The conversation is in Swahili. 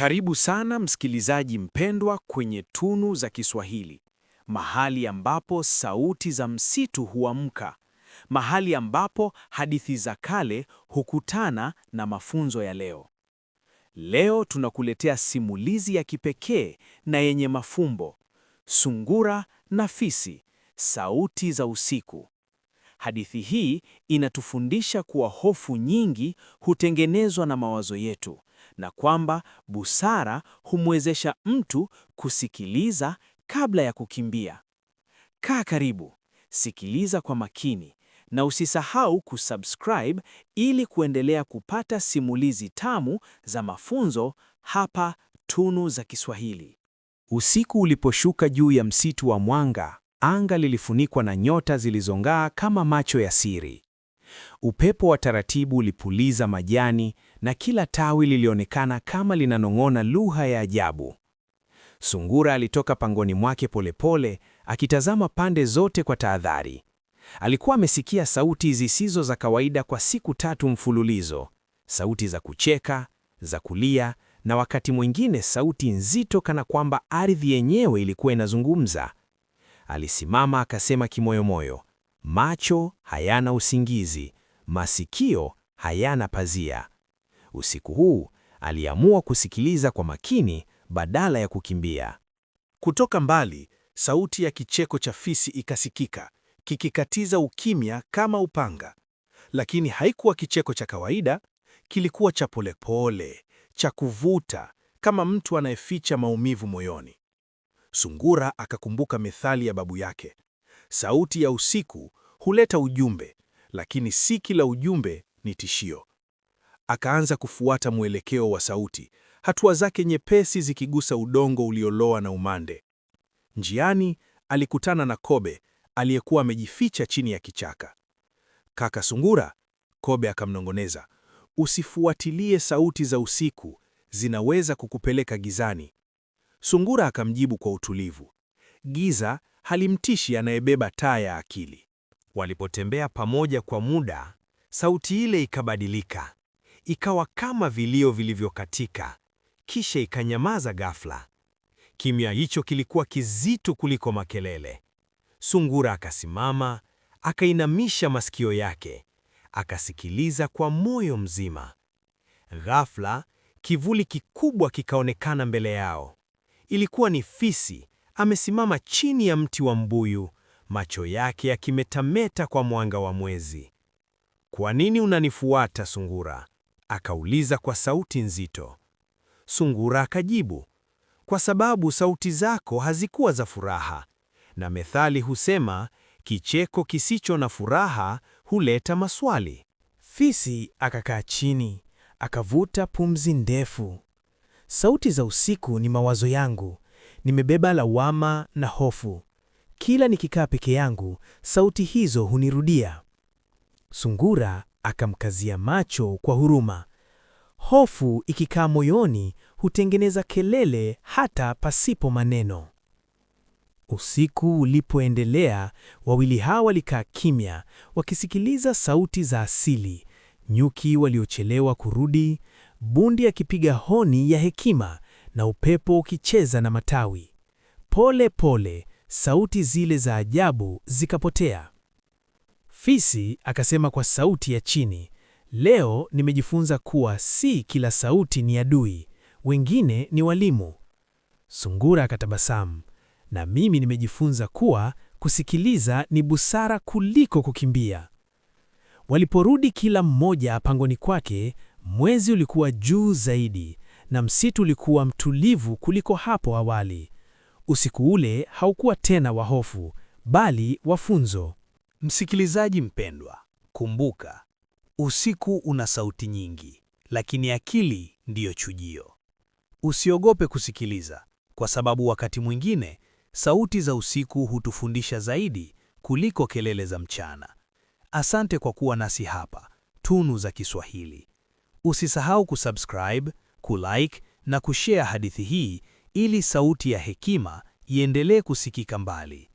Karibu sana msikilizaji mpendwa kwenye Tunu za Kiswahili, mahali ambapo sauti za msitu huamka, mahali ambapo hadithi za kale hukutana na mafunzo ya leo. Leo tunakuletea simulizi ya kipekee na yenye mafumbo, Sungura na Fisi, sauti za usiku. Hadithi hii inatufundisha kuwa hofu nyingi hutengenezwa na mawazo yetu, na kwamba busara humwezesha mtu kusikiliza kabla ya kukimbia. Kaa karibu, sikiliza kwa makini, na usisahau kusubscribe ili kuendelea kupata simulizi tamu za mafunzo hapa Tunu za Kiswahili. Usiku uliposhuka juu ya msitu wa mwanga, anga lilifunikwa na nyota zilizong'aa kama macho ya siri. Upepo wa taratibu ulipuliza majani na kila tawi lilionekana kama linanong'ona lugha ya ajabu. Sungura alitoka pangoni mwake polepole, akitazama pande zote kwa tahadhari. Alikuwa amesikia sauti zisizo za kawaida kwa siku 3 mfululizo, sauti za kucheka, za kulia, na wakati mwingine sauti nzito kana kwamba ardhi yenyewe ilikuwa inazungumza. Alisimama akasema kimoyomoyo, macho hayana usingizi, masikio hayana pazia. Usiku huu aliamua kusikiliza kwa makini badala ya kukimbia. Kutoka mbali, sauti ya kicheko cha fisi ikasikika, kikikatiza ukimya kama upanga. Lakini haikuwa kicheko cha kawaida, kilikuwa cha polepole, cha kuvuta, kama mtu anayeficha maumivu moyoni. Sungura akakumbuka methali ya babu yake. Sauti ya usiku huleta ujumbe, lakini si kila ujumbe ni tishio. Akaanza kufuata mwelekeo wa sauti, hatua zake nyepesi zikigusa udongo ulioloa na umande. Njiani alikutana na Kobe aliyekuwa amejificha chini ya kichaka. Kaka Sungura, Kobe akamnongoneza, usifuatilie sauti za usiku, zinaweza kukupeleka gizani. Sungura akamjibu kwa utulivu, giza halimtishi anayebeba taa ya akili. Walipotembea pamoja kwa muda, sauti ile ikabadilika. Ikawa kama vilio vilivyokatika, kisha ikanyamaza ghafla. Kimya hicho kilikuwa kizito kuliko makelele. Sungura akasimama, akainamisha masikio yake, akasikiliza kwa moyo mzima. Ghafla, kivuli kikubwa kikaonekana mbele yao. Ilikuwa ni Fisi, amesimama chini ya mti wa mbuyu, macho yake yakimetameta kwa mwanga wa mwezi. "Kwa nini unanifuata, Sungura?" akauliza kwa sauti nzito. Sungura akajibu, "Kwa sababu sauti zako hazikuwa za furaha, na methali husema, kicheko kisicho na furaha huleta maswali." Fisi akakaa chini, akavuta pumzi ndefu. Sauti za usiku ni mawazo yangu, nimebeba lawama na hofu. Kila nikikaa peke yangu, sauti hizo hunirudia. Sungura akamkazia macho kwa huruma. Hofu ikikaa moyoni hutengeneza kelele hata pasipo maneno. Usiku ulipoendelea, wawili hawa walikaa kimya, wakisikiliza sauti za asili, nyuki waliochelewa kurudi, bundi akipiga honi ya hekima, na upepo ukicheza na matawi. Pole pole, sauti zile za ajabu zikapotea. Fisi akasema kwa sauti ya chini, "Leo nimejifunza kuwa si kila sauti ni adui, wengine ni walimu." Sungura akatabasamu, "Na mimi nimejifunza kuwa kusikiliza ni busara kuliko kukimbia." Waliporudi kila mmoja pangoni kwake, mwezi ulikuwa juu zaidi, na msitu ulikuwa mtulivu kuliko hapo awali. Usiku ule haukuwa tena wa hofu, bali wa funzo. Msikilizaji mpendwa, kumbuka, usiku una sauti nyingi, lakini akili ndiyo chujio. Usiogope kusikiliza, kwa sababu wakati mwingine sauti za usiku hutufundisha zaidi kuliko kelele za mchana. Asante kwa kuwa nasi hapa Tunu za Kiswahili. Usisahau kusubscribe, kulike na kushare hadithi hii ili sauti ya hekima iendelee kusikika mbali.